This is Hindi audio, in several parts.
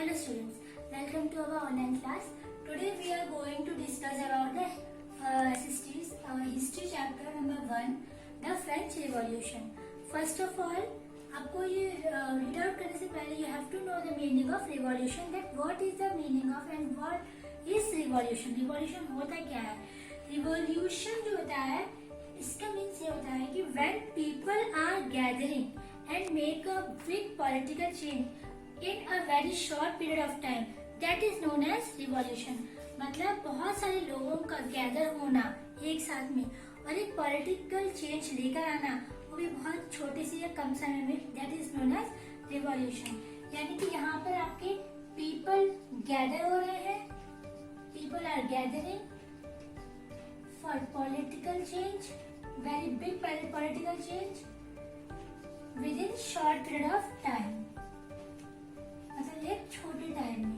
Hello students, welcome to our online class. Today we are going to discuss about the history chapter number 1, the French Revolution. First of all, आपको ये read out करने से पहले you have to know the meaning of revolution, that what is the meaning of and what is revolution. Revolution होता क्या है? Revolution जो होता है इसका मीन्स ये होता है कि when people are gathering and make a big political change in a very short period of time, that is known as revolution. मतलब बहुत सारे लोगों का गैदर होना एक साथ में और एक पॉलिटिकल चेंज लेकर आना, वो भी बहुत छोटे से या कम समय में, that is known as revolution. यानी कि यहाँ पर आपके people गैदर हो रहे हैं, people are gathering for political change, very big political change within short period of time. मतलब एक छोटे टाइम में.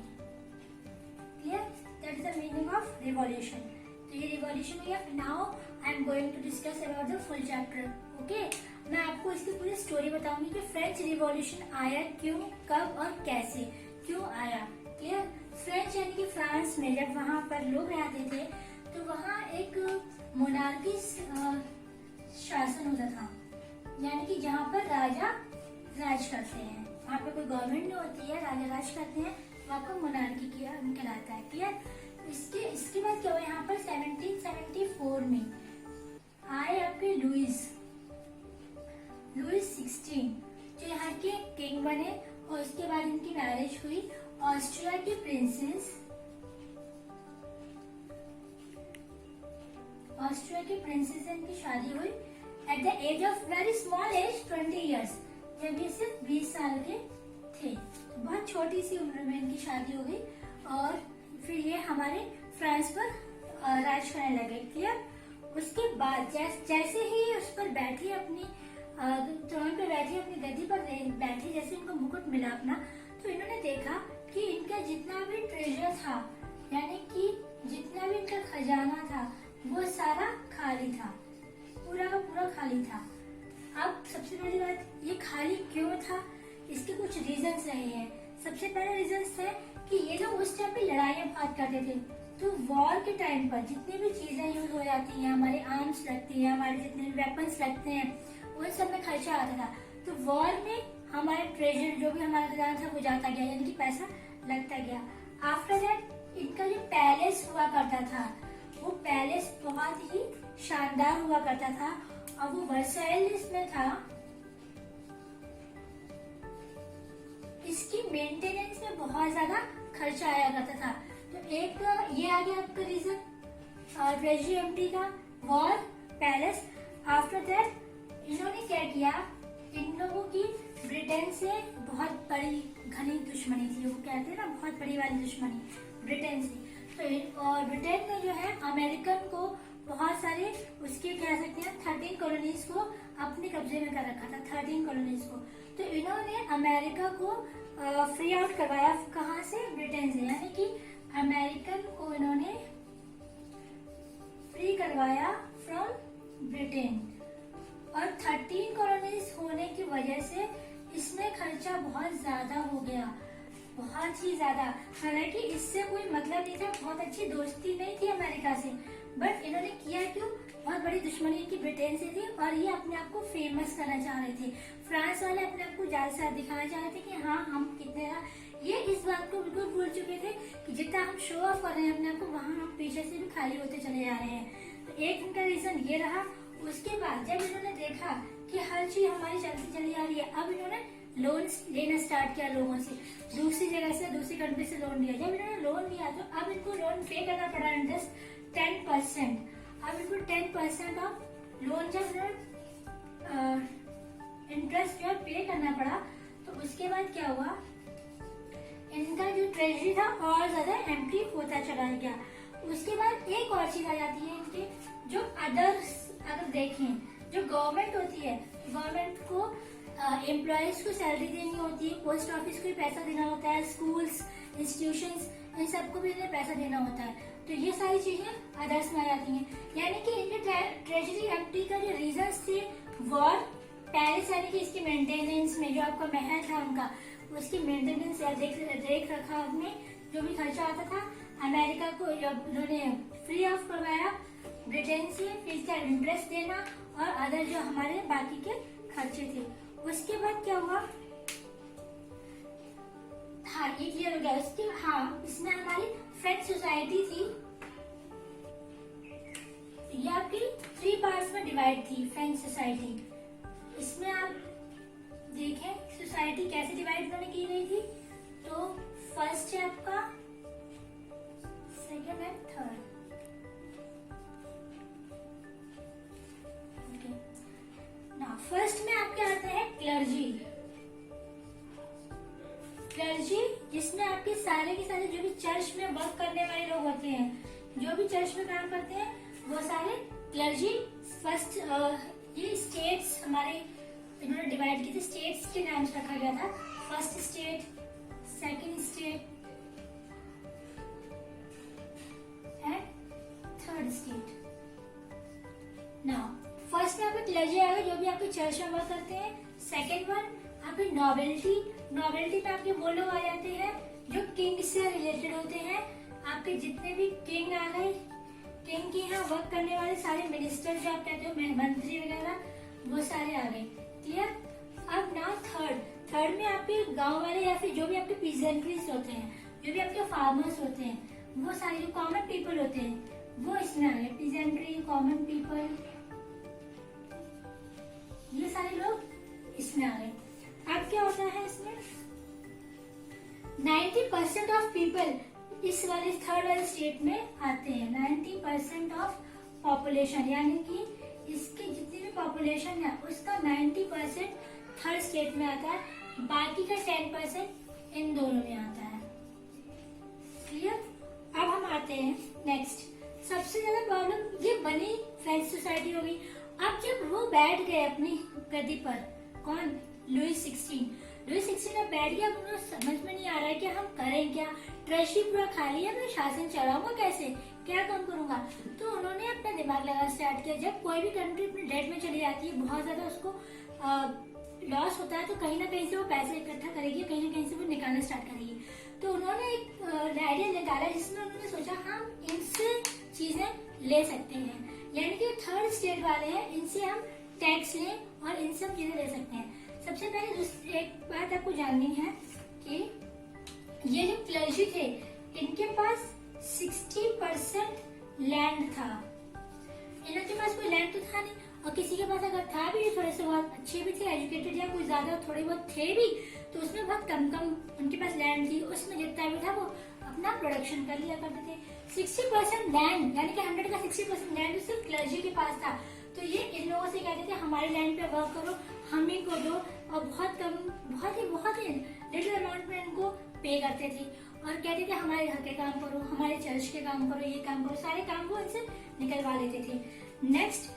Clear? That is the meaning of revolution. तो ये रिवॉल्यूशन हो गया. Now I am going to discuss about the full chapter. Okay, मैं आपको इसकी पूरी स्टोरी बताऊंगी कि फ्रेंच रिवॉल्यूशन आया क्यों, कब और कैसे, क्यों आया. क्लियर? फ्रेंच यानी कि फ्रांस में जब वहां पर लोग रहते थे तो वहां एक मोनार्की शासन होता था, यानी कि जहाँ पर राजा राज करते हैं. वहाँ पर कोई गवर्नमेंट नहीं होती है, राजा राज करते हैं, वहाँ पर मोनार्की कहलाता है. क्लियर? इसके बाद क्या हुआ, यहाँ पर 1774 में आए आपके लुइस 16 जो यहाँ के किंग बने, और उसके बाद इनकी मैरिज हुई ऑस्ट्रिया की प्रिंसेस से इनकी शादी हुई at the age of very small age 20 years, जब ये सिर्फ 20 साल के थे. तो बहुत छोटी सी उम्र में इनकी शादी हो गई और फिर ये हमारे फ्रांस पर राज करने लगे. क्लियर? उसके बाद जैसे ही उस पर बैठी, अपनी थ्रोन पे बैठी, अपनी गद्दी पर बैठी, जैसे इनको मुकुट मिला अपना, तो इन्होंने देखा कि इनका जितना भी ट्रेजर था, यानी कि जितना भी इनका खजाना था, वो सारा खाली था, पूरा का पूरा खाली था. अब सबसे पहली बात, ये खाली क्यों था, इसके कुछ रीजंस रहे हैं. सबसे पहला रीजंस है कि ये लोग उस टाइम पे लड़ाइयाँ बहुत करते थे, तो वॉर के टाइम पर जितनी भी चीजें यूज हो जाती हैं, हमारे आर्म्स लगती हैं, हमारे जितने भी वेपन्स लगते हैं, उन सब में खर्चा आता था. तो वॉर में हमारे ट्रेजर जो भी हमारा खजाना था वो जाता गया, यानी कि पैसा लगता गया. आफ्टर दैट इनका जो पैलेस हुआ करता था, वो पैलेस बहुत ही शानदार हुआ करता था और वो वर्साइल्स में था. इसकी मेंटेनेंस में बहुत ज्यादा खर्चा आया करता था. तो एक ये आ गया आपका रीजन, ट्रेजरी एम्प्टी का, वॉर, पैलेस. आफ्टर दैट इन्होंने क्या किया, इन लोगों की ब्रिटेन से बहुत बड़ी घनी दुश्मनी थी, वो कहते हैं ना बहुत बड़ी वाली दुश्मनी ब्रिटेन से. तो और ब्रिटेन में जो है अमेरिकन को बहुत सारे उसके कह सकते हैं 13 कॉलोनीज को अपने कब्जे में कर रखा था, 13 कॉलोनीज को. तो इन्होंने अमेरिका को फ्री आउट करवाया. कहाँ से? ब्रिटेन से. यानी कि अमेरिकन को इन्होंने फ्री करवाया फ्रॉम ब्रिटेन. और 13 कॉलोनीज होने की वजह से इसमें खर्चा बहुत ज्यादा हो गया, बहुत ही ज्यादा. हालांकि इससे कोई मतलब नहीं था, बहुत अच्छी दोस्ती नहीं थी अमेरिका से, बट इन्होंने किया क्यों, बहुत बड़ी दुश्मनी इनकी ब्रिटेन से थी और ये अपने आप को फेमस करना चाह रहे थे. फ्रांस वाले अपने आप को ज्यादा दिखाना चाह रहे थे कि हाँ हम कितने, ये इस बात को बिल्कुल भूल चुके थे कि जितना हम शो ऑफ कर रहे हैं अपने आप को, वहाँ हम पीछे से भी खाली होते चले जा रहे हैं. तो एक इनका रीजन ये रहा. उसके बाद जब इन्होंने देखा कि हर चीज हमारी चलती चली आ रही है, अब इन्होंने लोन लेना स्टार्ट किया लोगों से, दूसरी जगह से, दूसरी कंट्री से लोन लिया. जब इन्होंने लोन लिया तो अब इनको लोन पे करना पड़ा, इंटरेस्ट 10%. अब इनको 10% ऑफ लोन जब इंटरेस्ट जो पे करना पड़ा, तो उसके बाद क्या हुआ, इनका जो ट्रेजरी था और ज्यादा एम्प्टी होता चला गया. उसके बाद एक और चीज आ जाती है इनके, जो अदर्स अगर देखें, जो गवर्नमेंट होती है, गवर्नमेंट को एम्प्लॉयज को सैलरी देनी होती है, पोस्ट ऑफिस को भी पैसा देना होता है, स्कूल्स, इंस्टीट्यूशंस, इन सबको भी इन्हें पैसा देना होता है. तो ये सारी चीजें अदर्स में आ जाती हैं. यानी कि इनके ट्रेजरी एम्प्टी का जो रीजन थे, वॉर, पैलेस यानी कि इसकी मेंटेनेंस में जो आपका महल था उनका, उसकी मेंटेनेंस या देख रखाव में जो भी खर्चा आता था, अमेरिका को उन्होंने फ्री ऑफ करवाया, ब्रिटेन से फिर क्या इंटरेस्ट देना और अदर जो हमारे बाकी के खर्चे थे। उसके बाद क्या हुआ, हाँ ये क्लियर हो गया। उसके हाँ इसमें हमारी फ्रेंच सोसाइटी थी, ये आपकी 3 पार्ट्स में डिवाइड थी फ्रेंच सोसाइटी। इसमें आप देखें सोसाइटी कैसे डिवाइड उन्होंने की गई थी, तो फर्स्ट है आपका, second and third. Okay, now first में आपके आते हैं क्लर्जी। क्लर्जी जिसमें आपके सारे के सारे जो भी चर्च में वर्क करने वाले लोग होते हैं, जो भी चर्च में काम करते हैं, वो सारे क्लर्जी। फर्स्ट ये स्टेट्स हमारे इन्होंने डिवाइड किए थे, स्टेट्स के नाम से रखा गया था। First state, second state and third state. Now first में आपके क्लर्जी आ गए जो भी आपके चर्च में वर्क करते हैं। सेकंड वन आपकी नॉबेलिटी। नॉबेलिटी में आपके वो लोग आ जाते हैं जो किंग से रिलेटेड होते हैं। आपके जितने भी किंग आ गए, किंग के यहाँ वर्क करने वाले सारे मिनिस्टर जो आप कहते हो मंत्री वगैरह, वो सारे आ गए। क्लियर। अब नाउ थर्ड में आपके गांव वाले या फिर जो भी आपके पीजेंट्रीज होते हैं, जो भी आपके फार्मर्स होते हैं, वो सारे जो कॉमन पीपल होते हैं वो इसमें आ गए। पीजेंट्री, कॉमन पीपल, ये सारे लोग इसमें आ गए। अब क्या होता है इसमें, 90% ऑफ पीपल इस वाले थर्ड वाले स्टेट में आते हैं। 90% ऑफ पॉपुलेशन, यानी कि इसकी जितनी भी पॉपुलेशन है उसका 90% थर्ड स्टेट में आता है, बाकी का 10% इन दोनों में आता है। क्लियर। अब हम आते हैं नेक्स्ट। सबसे ज्यादा प्रॉब्लम ये बनी फ्रेंच सोसाइटी हो गई। अब जब वो बैठ गए अपनी गद्दी पर, कौन, लुई 16 अब बैठ गया। उन्हें समझ में नहीं आ रहा है कि हम करें क्या, ट्रस्टी पूरा खाली है, मैं शासन चलाऊंगा कैसे, क्या काम करूंगा। तो उन्होंने अपना दिमाग लगाना स्टार्ट किया। जब कोई भी कंट्री अपनी डेट में चली जाती है, बहुत ज्यादा उसको लॉस होता है, तो कहीं ना कहीं से वो पैसे इकट्ठा करेगी, कहीं ना कहीं से वो निकालना स्टार्ट करेगी। तो उन्होंने एक आइडिया निकाला जिसमें उन्होंने सोचा हम इनसे चीजें ले सकते हैं, यानी कि थर्ड स्टेट वाले हैं, इनसे हम टैक्स लें और इनसे हम चीजें ले सकते हैं। सबसे पहले एक बात आपको जाननी है कि ये जो क्लर्जी थे इनके पास 60% लैंड था। इनके पास कोई लैंड तो था नहीं, और किसी के पास अगर था भी, थोड़े से बहुत अच्छे भी थे, एजुकेटेड या कोई ज्यादा थोड़े बहुत थे भी, तो उसमें बहुत कम उनके पास लैंड थी। उसमें जितना भी था वो अपना प्रोडक्शन कर लिया करते थे। 60% लैंड, यानी कि 100 का 60% लैंड सिर्फ क्लर्जी के पास था। तो ये इन लोगों से कहते थे हमारे लैंड पे वर्क करो, हम ही को दो, और बहुत ही लिटिल अमाउंट में इनको पे करते थे और कहते थे हमारे घर के काम करो, हमारे चर्च के काम करो, ये काम करो, सारे काम वो इनसे निकलवा लेते थे। नेक्स्ट,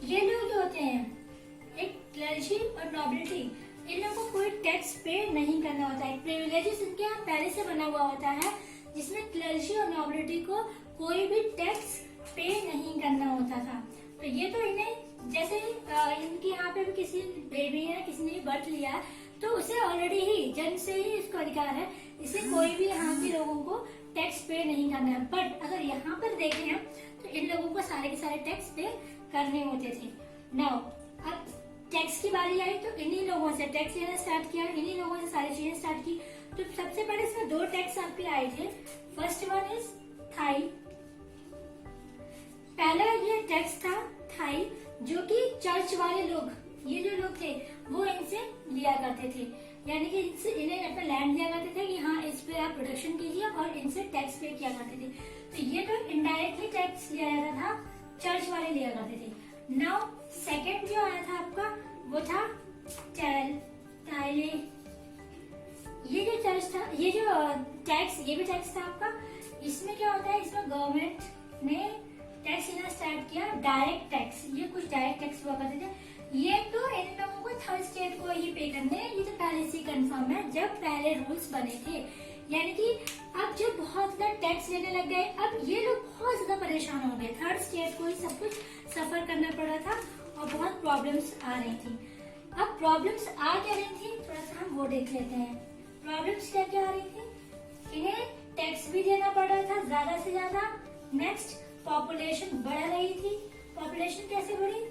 ये लोग जो होते हैं एक क्लर्जी और नॉबिलिटी, इन लोगों को कोई टैक्स पे नहीं करना होता है। प्रिविलेजेस इनके यहाँ पहले से बना हुआ होता है, जिसमें क्लर्जी और नॉबिलिटी को कोई भी टैक्स पे नहीं करना होता था। तो ये तो इन्हें जैसे इनके यहाँ पे भी किसी बेबी है, किसी ने बर्थ लिया, तो उसे ऑलरेडी ही जन्म से ही इसको अधिकार है, इसे कोई भी यहाँ के लोगों को टैक्स पे नहीं करना है। बट अगर यहाँ पर देखें हम, तो इन लोगों को सारे के सारे टैक्स पे करने होते थे। नाउ अब टैक्स की बारी आई तो इन्हीं लोगों से टैक्स लेना स्टार्ट किया, इन्हीं लोगों से सारी चीजें स्टार्ट की। तो सबसे पहले इसमें 2 टैक्स आपके आए थे। First one is tithe. पहला ये टैक्स था थाई, जो कि चर्च वाले लोग, ये जो लोग थे वो इनसे लिया करते थे, यानी कि इनसे इन्हें अपना लैंड दिया करते थे कि हाँ इस पे आप प्रोडक्शन कीजिए, और इनसे टैक्स पे किया करते थे। तो ये तो इनडायरेक्टली टैक्स लिया जाता था, चर्च वाले लिया करते थे। नाउ सेकंड जो आया था आपका वो था टाइले। ये जो चर्च था, ये जो टैक्स, ये भी टैक्स था आपका। इसमें क्या होता है, इसमें गवर्नमेंट ने टैक्स लेना स्टार्ट किया, डायरेक्ट टैक्स। ये कुछ डायरेक्ट टैक्स हुआ करते थे, ये तो इन लोगों को थर्ड स्टेट को ही पे करने हैं। ये तो पहले से कंफर्म है, जब पहले रूल्स बने थे। यानी कि अब जब बहुत ज्यादा टैक्स लेने लग गए, अब ये लोग बहुत ज्यादा परेशान हो गए, थर्ड स्टेट को ही सब कुछ सफर करना पड़ रहा था और बहुत प्रॉब्लम्स आ रही थी। अब प्रॉब्लम्स आ क्या रही थी, थोड़ा सा हम वो देख लेते हैं। प्रॉब्लम्स क्या क्या आ रही थी, इन्हें टैक्स भी देना पड़ रहा था ज्यादा से ज्यादा। नेक्स्ट, पॉपुलेशन बढ़ रही थी। पॉपुलेशन कैसे बढ़ी,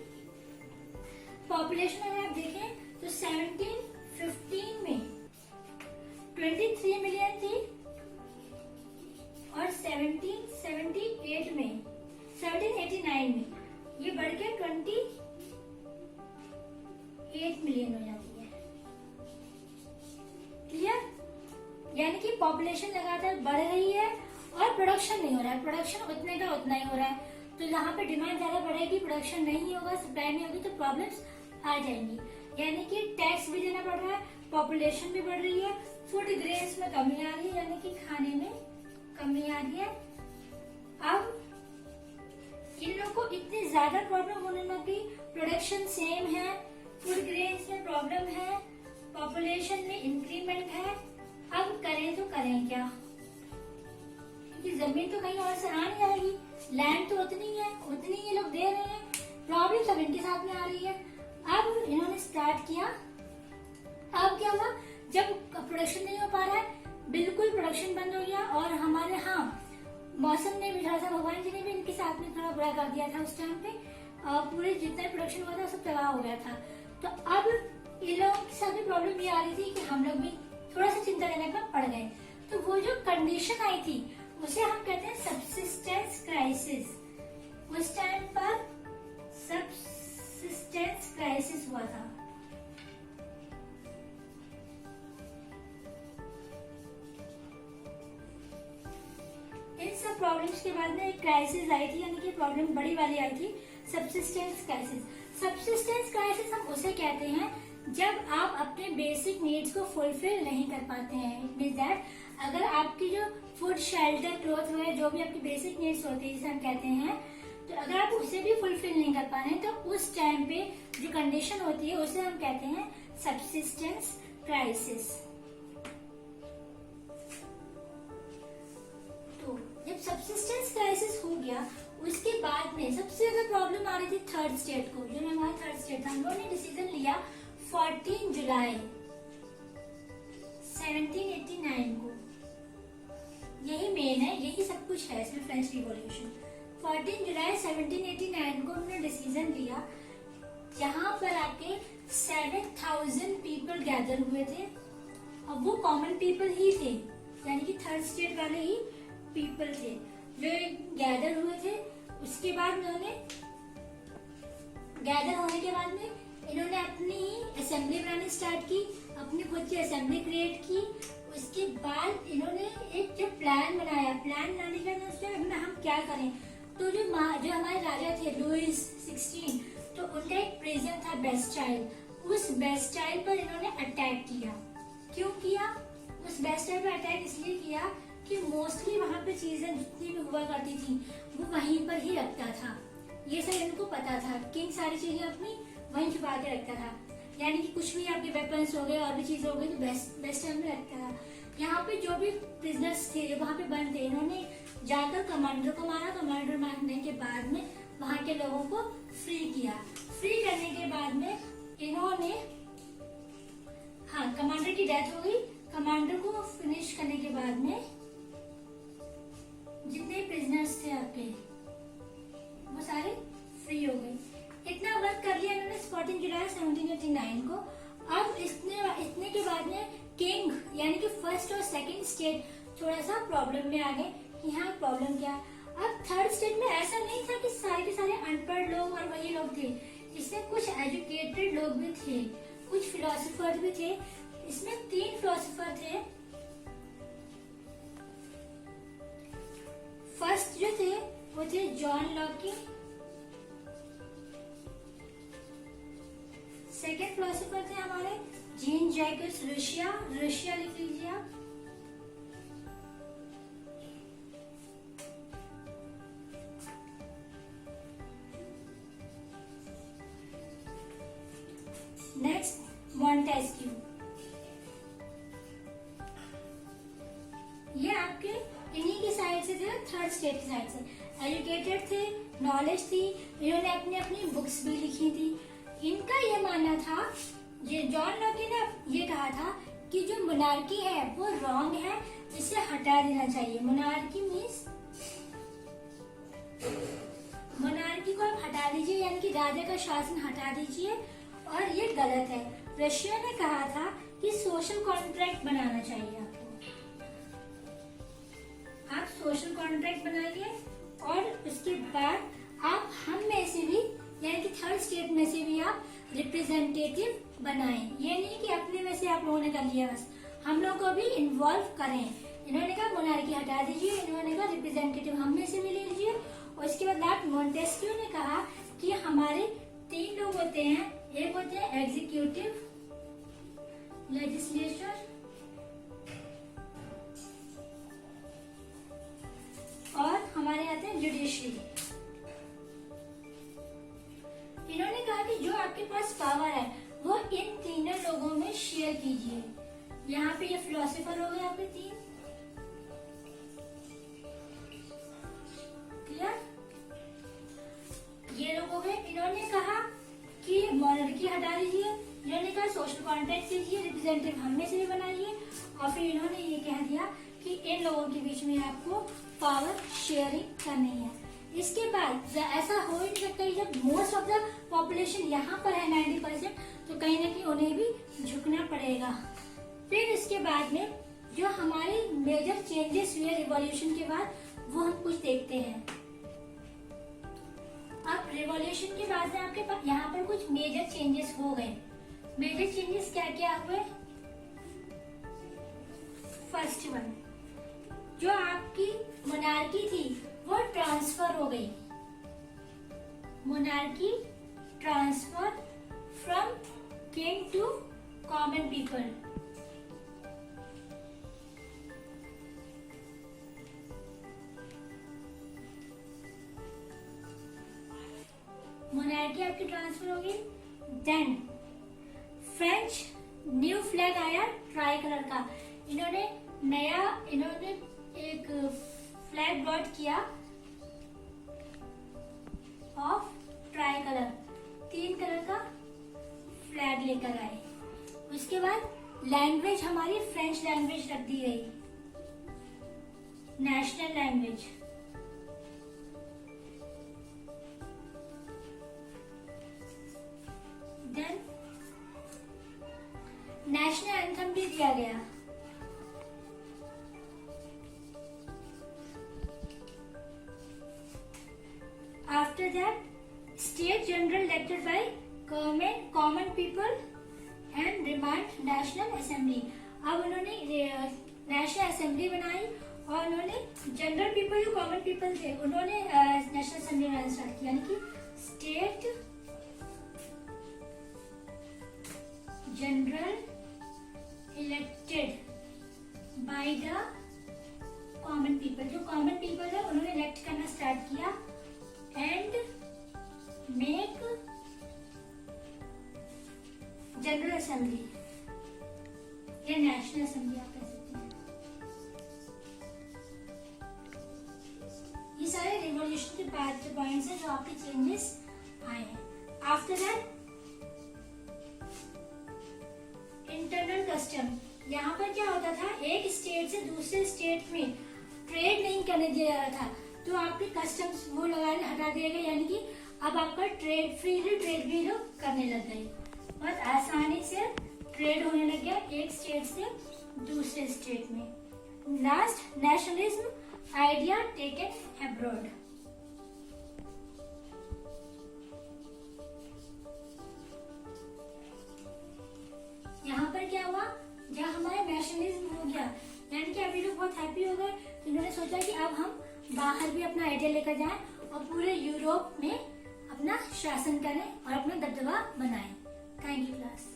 पॉपुलेशन अगर आप देखें तो 1715 में 23 मिलियन थी और 1778 में 1789 में ये बढ़ के 28 मिलियन हो जाती है। क्लियर? यानी कि पॉपुलेशन लगातार बढ़ रही है और प्रोडक्शन नहीं हो रहा है, प्रोडक्शन उतने का उतना ही हो रहा है। तो जहाँ पे डिमांड ज्यादा बढ़ेगी, प्रोडक्शन नहीं होगा, सप्लाई नहीं होगी, तो प्रॉब्लम्स आ जाएंगी। यानी कि टैक्स भी देना पड़ रहा है, पॉपुलेशन भी बढ़ रही है, फूड ग्रेन्स में कमी आ रही है, यानी कि खाने में कमी आ रही है। अब इन लोगों को इतनी ज्यादा प्रॉब्लम होने लगी, प्रोडक्शन सेम है, फूड ग्रेन्स में प्रॉब्लम है, पॉपुलेशन में इंक्रीमेंट है। अब करें तो करें क्या, क्योंकि जमीन तो कहीं और से आ नहीं आएगी, लैंड तो उतनी है, उतनी ये लोग दे रहे हैं, प्रॉब्लम सब इनके साथ में आ रही है। अब इन्होंने स्टार्ट किया, अब क्या हुआ, जब प्रोडक्शन नहीं हो पा रहा है, बिल्कुल प्रोडक्शन बंद हो गया। और हमारे मौसम ने भी थोड़ा सा, भगवान जी ने भी इनके साथ में थोड़ा बुरा कर दिया था उस टाइम पे, पूरे जितना प्रोडक्शन हुआ था सब तबाह हो गया था। तो अब इन लोगों के साथ भी प्रॉब्लम ये आ रही थी कि हम लोग भी थोड़ा सा चिंता करने पर पड़ गए। तो वो जो कंडीशन आई थी उसे हम कहते हैं सबसिस्टेंस क्राइसिस। उस टाइम पर सबसिस्टेंस क्राइसिस हुआ था। इन सब प्रॉब्लम्स के बाद में एक क्राइसिस आई थी, यानी कि प्रॉब्लम बड़ी वाली आई थी, सबसिस्टेंस क्राइसिस। सबसिस्टेंस क्राइसिस हम उसे कहते हैं जब आप अपने बेसिक नीड्स को फुलफिल नहीं कर पाते हैं। इट मींस दैट अगर आपकी जो फूड, शेल्टर, क्लोथ वगैरह जो भी आपकी बेसिक नीड्स होती है जिसे हम कहते हैं, तो अगर आप उसे भी फुलफिल नहीं कर पा रहे हैं तो उस टाइम पे जो कंडीशन होती है उसे हम कहते हैं सबसिस्टेंस क्राइसिस। तो जब सबसिस्टेंस क्राइसिस हो गया, उसके बाद में सबसे ज्यादा प्रॉब्लम आ रही थी थर्ड स्टेट को, जो हमारा थर्ड स्टेट था। हम लोगों ने डिसीजन लिया 14 जुलाई 1789 को, यही मेन है, यही सब कुछ है इसमें, फ्रेंच रिवॉल्यूशन। 14 जुलाई 1789 को उन्होंने डिसीजन लिया, जहां पर आके 7000 पीपल गैदर हुए थे, और वो कॉमन पीपल ही थे, यानी कि थर्ड स्टेट वाले ही पीपल थे जो गैदर हुए थे। उसके बाद उन्होंने गैदर होने के बाद में इन्होंने अपनी असेंबली बनानी स्टार्ट की, अपनी खुद की असेंबली क्रिएट की। उसके बाद इन्होंने एक जो प्लान बनाया, प्लान बनाने के बाद उसमें हम क्या करें, तो जो हमारे राजा थे लुइस 16, तो उनका एक प्रिजन था बेस्टाइल, उस बेस्टाइल पर इन्होंने अटैक किया। क्यों किया? उस बेस्टाइल पर अटैक इसलिए किया कि मोस्टली वहाँ पे चीजें जितनी भी हुआ करती थी वो वहीं पर ही रखता था, ये सब इनको पता था। किंग सारी चीजें अपनी वहीं छुपा के रखता था, यानी कि कुछ भी आपके वेपन्स हो गए और भी चीजें हो गई तो बेस्टाइल में रखता था। यहाँ पे जो भी प्रिजनर्स थे वहाँ पे बंद थे, इन्होंने जाकर कमांडर को मारा, कमांडर मारने के बाद में वहाँ के लोगों को फ्री किया। फ्री करने के बाद में इन्होंने, कमांडर की डेथ हो गई, कमांडर को फिनिश करने के बाद में जितने प्रिजनर्स थे आपके वो सारे फ्री हो गए। इतना वर्क कर लिया इन्होंने 14 जुलाई 1789 को। अब इतने के बाद में किंग यानी कि फर्स्ट और सेकंड स्टेट थोड़ा सा प्रॉब्लम में आ गए कि हाँ प्रॉब्लम क्या है। अब थर्ड स्टेट में ऐसा नहीं था कि सारे के सारे अनपढ़ लोग और वही लोग थे, इसमें कुछ एजुकेटेड लोग भी थे, कुछ फिलोसोफर भी थे। इसमें 3 फिलोसोफर थे। फर्स्ट जो थे वो थे जॉन लॉकी, सेकेंड फिलोसोफर थे हमारे जीन जैकस रूसिया लिख लीजिए आप। नेक्स्ट मॉन्टेस्क्यू, ये आपके इन्हीं की साइड से थे, थर्ड स्टेट की साइड से। एजुकेटेड थे, नॉलेज थी, इन्होंने अपनी अपनी बुक्स भी लिखी थी। इनका ये मानना था, ये जॉन लॉकी ने ये कहा था कि जो मोनार्की है वो रॉन्ग है, इसे हटा देना चाहिए। मोनार्की मीन्स मोनार्की को आप हटा दीजिए, यानी कि राजा का शासन हटा दीजिए, और ये गलत है। रशिया ने कहा था कि सोशल कॉन्ट्रैक्ट बनाना चाहिए आपको। आप सोशल कॉन्ट्रैक्ट बनाइए और उसके बाद आप हम में से भी, यानी कि थर्ड स्टेट में से भी आप रिप्रेजेंटेटिव बनाएं। ये नहीं कि अपने में से आप लोगों ने कर लिया बस, हम लोग को भी इन्वॉल्व करें। इन्होंने कहा मोनार्की हटा दीजिए, इन्होंने कहा रिप्रेजेंटेटिव हम में से भी ले लीजिए। और इसके बाद लॉर्ड मोंटेस्क्यू ने कहा कि हमारे 3 लोग होते हैं, एक होते हैं एग्जीक्यूटिव, लेजिस्लेचर और हमारे आते हैं जुडिशरी। इन्होंने कहा कि जो आपके पास पावर है वो इन तीनों लोगों में शेयर कीजिए। यहाँ पे ये फिलोसोफर हो गए आपके 3, क्लियर? ये लोग हो गए। इन्होंने कहा कि मोनार्की हटा दीजिए, इन्होंने कहा सोशल कॉन्ट्रैक्ट कीजिए, रिप्रेजेंटेटिव हम में से भी बनाइए, और फिर इन्होंने ये कह दिया कि इन लोगों के बीच में आपको पावर शेयरिंग करनी है। इसके बाद ऐसा हो ही नहीं सकता, जब मोस्ट ऑफ द पॉपुलेशन यहाँ पर है 90%, तो कहीं ना कहीं उन्हें भी झुकना पड़ेगा। फिर इसके बाद में जो हमारे मेजर चेंजेस हुए रिवॉल्यूशन के बाद, वो हम कुछ देखते हैं। अब रिवॉल्यूशन के बाद में आपके पास यहाँ पर कुछ मेजर चेंजेस हो गए। मेजर चेंजेस क्या क्या हुए? फर्स्ट वन, जो आपकी मोनार्की थी वो ट्रांसफर हो गई। Monarchy transfer from king to common people. Monarchy आपकी ट्रांसफर हो गई। देन फ्रेंच न्यू फ्लैग आया ट्राई कलर का। इन्होंने एक फ्लैग ब्रॉट किया ऑफ ट्राई कलर, 3 कलर का फ्लैग लेकर आए। उसके बाद लैंग्वेज हमारी फ्रेंच लैंग्वेज रख दी गई, national language. Then national anthem भी दिया गया। After that, State General elected by common people and remained National Assembly। अब उन्होंने नेशनल असेंबली बनाई और उन्होंने जनरल पीपल जो कॉमन पीपल थे उन्होंने नेशनल असेंबली बनाना स्टार्ट किया, यानी कि state general elected by the common people. जो कॉमन पीपल है उन्होंने इलेक्ट करना स्टार्ट किया एंड मेक जनरल असेंबली या नेशनल असेंबली आप कह सकते हैं। ये सारे रिवॉल्यूशन के बाद के पॉइंट्स हैं जो आपके चेंजेस आए हैं। After that internal custom. यहाँ पर क्या होता था, एक स्टेट से दूसरे स्टेट में ट्रेड नहीं करने दिया जाता था, तो आपके कस्टम्स वो हटा दिए गए, यानी कि अब आपका फ्रीली ट्रेड भी लोग करने लग गए। बहुत आसानी से ट्रेड होने लग गया एक स्टेट से दूसरे स्टेट में। Last, nationalism idea taken abroad. यहाँ पर क्या हुआ, जब हमारा नेशनलिज्म हो गया, यानी कि अभी लोग बहुत हैप्पी हो गए, तो इन्होंने सोचा कि अब हम बाहर भी अपना आइडिया लेकर जाएं और पूरे यूरोप में अपना शासन करें और अपना दबदबा बनाएं। Thank you class.